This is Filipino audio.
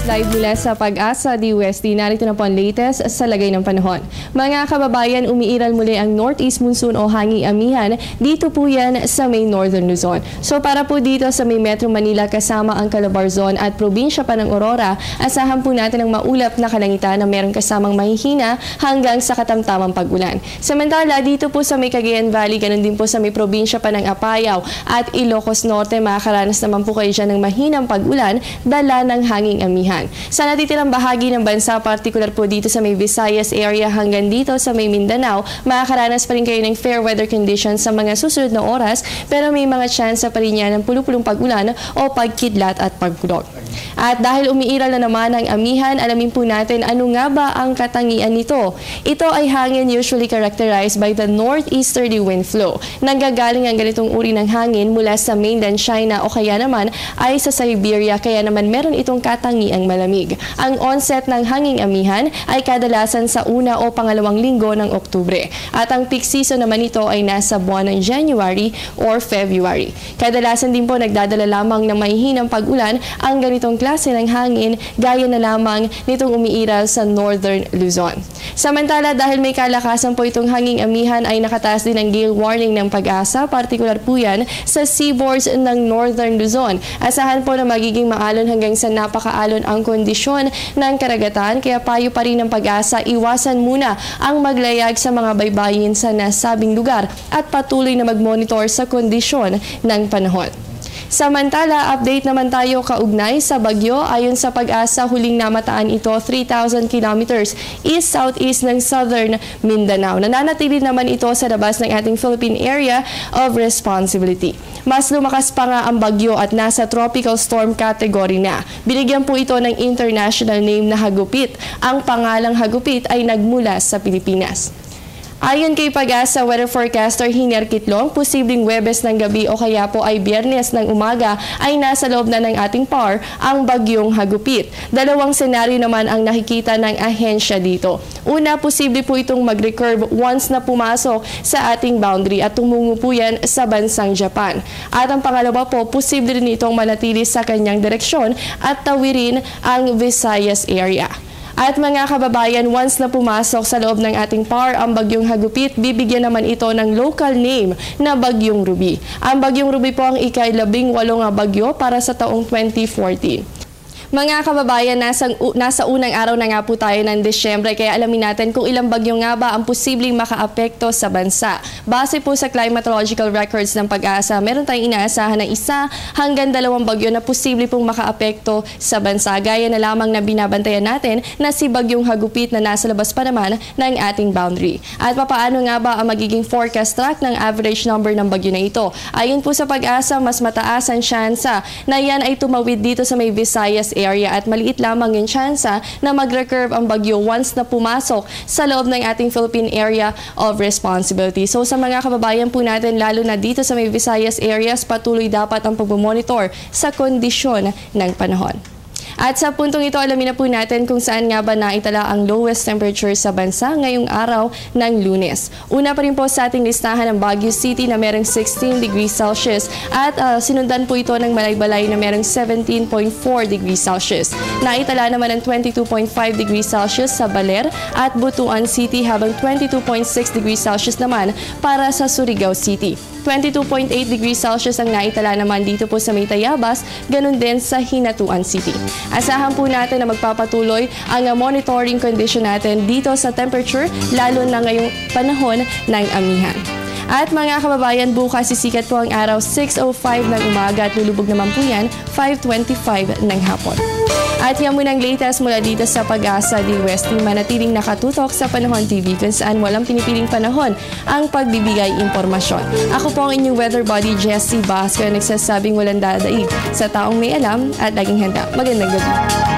Live mula sa Pag-asa DUST, narito na po ang latest sa lagay ng panahon. Mga kababayan, umiiral muli ang northeast monsoon o hanging amihan. Dito po yan sa may northern Luzon. So para po dito sa may Metro Manila kasama ang Calabarzon at probinsya pa ng Aurora, asahan po natin ang maulap na kalangitan na meron kasamang mahihina hanggang sa katamtamang pag-ulan. Samantala, dito po sa may Cagayan Valley, ganun din po sa may probinsya pa ng Apayao at Ilocos Norte, makakaranas naman po kayo dyan ng mahinang pag-ulan, dala ng hanging amihan. Sa natitirang bahagi ng bansa, partikular po dito sa may Visayas area hanggang dito sa may Mindanao, makakaranas pa rin kayo ng fair weather conditions sa mga susunod na oras, pero may mga tsansa pa rin yan ng pulupulong pag-ulan o pagkidlat at pagkulog. At dahil umiiral na naman ang amihan, alamin po natin ano nga ba ang katangian nito. Ito ay hangin usually characterized by the northeasterly wind flow. Nanggagaling ang ganitong uri ng hangin mula sa mainland China o kaya naman ay sa Siberia, kaya naman meron itong katangiang malamig. Ang onset ng hanging amihan ay kadalasan sa una o pangalawang linggo ng Oktubre. At ang peak season naman ito ay nasa buwan ng January or February. Kadalasan din po nagdadala lamang ng mahihinang pag-ulan ang ganitong klase ng hangin, gaya na lamang nitong umiiral sa northern Luzon. Samantala, dahil may kalakasan po itong hanging amihan, ay nakataas din ang gale warning ng Pag-asa, partikular po yan sa seaboards ng northern Luzon. Asahan po na magiging maalon hanggang sa napakaalon ang kondisyon ng karagatan, kaya payo pa rin ng Pag-asa, iwasan muna ang maglayag sa mga baybayin sa nasabing lugar at patuloy na mag-monitor sa kondisyon ng panahon. Samantala, update naman tayo kaugnay sa bagyo. Ayon sa Pag-asa, huling namataan ito 3,000 kilometers east-southeast ng southern Mindanao. Nananatili naman ito sa labas ng ating Philippine Area of Responsibility. Mas lumakas pa nga ang bagyo at nasa tropical storm category na. Binigyan po ito ng international name na Hagupit. Ang pangalang Hagupit ay nagmula sa Pilipinas. Ayon kay Pag-asa weather forecaster Hiner Kitlong, posibleng Huwebes ng gabi o kaya po ay Biyernes ng umaga ay nasa loob na ng ating PAR ang bagyong Hagupit. Dalawang senaryo naman ang nakikita ng ahensya dito. Una, posible po itong mag-recurve once na pumasok sa ating boundary at tumungo po yan sa bansang Japan. At ang pangalawa po, posible rin itong manatili sa kanyang direksyon at tawirin ang Visayas area. At mga kababayan, once na pumasok sa loob ng ating PAR ang bagyong Hagupit, bibigyan naman ito ng local name na Bagyong Ruby. Ang Bagyong Ruby po ang ika-18 bagyo para sa taong 2014. Mga kababayan, nasa unang araw na nga po tayo ng Disyembre, kaya alamin natin kung ilang bagyo nga ba ang posibleng makaapekto sa bansa. Base po sa climatological records ng Pag-asa, meron tayong inaasahan na 1 hanggang 2 bagyo na posible pong makaapekto sa bansa. Gaya na lamang na binabantayan natin na si Bagyong Hagupit na nasa labas pa naman ng ating boundary. At papaano nga ba ang magiging forecast track ng average number ng bagyo na ito? Ayon po sa Pag-asa, mas mataas ang tsansa na yan ay tumawid dito sa may Visayas area at maliit lamang yung tsansa na mag-recurve ang bagyo once na pumasok sa loob ng ating Philippine Area of Responsibility. So sa mga kababayan po natin, lalo na dito sa may Visayas areas, patuloy dapat ang pag-monitor sa kondisyon ng panahon. At sa puntong ito, alamin na po natin kung saan nga ba naitala ang lowest temperature sa bansa ngayong araw ng Lunes. Una pa rin po sa ating listahan ng Baguio City na merong 16 degrees Celsius at sinundan po ito ng Malaybalay na merong 17.4 degrees Celsius. Naitala naman ang 22.5 degrees Celsius sa Baler at Butuan City, habang 22.6 degrees Celsius naman para sa Surigao City. 22.8 degrees Celsius ang naitala naman dito po sa may Tayabas, ganun din sa Hinatuan City. Asahan po natin na magpapatuloy ang monitoring condition natin dito sa temperature, lalo na ngayong panahon ng amihan. At mga kababayan, bukas sisikat po ang araw 6:05 ng umaga at lulubog naman po yan 5:25 ng hapon. At yan muna ang latest mula dito sa Pag-asa DUST. Manatiling nakatutok sa Panahon TV kung saan walang pinipiling panahon ang pagbibigay impormasyon. Ako po ang inyong weather body, Jessie Basco, nagsasabing walang dadaig sa taong may alam at laging handa. Magandang gabi.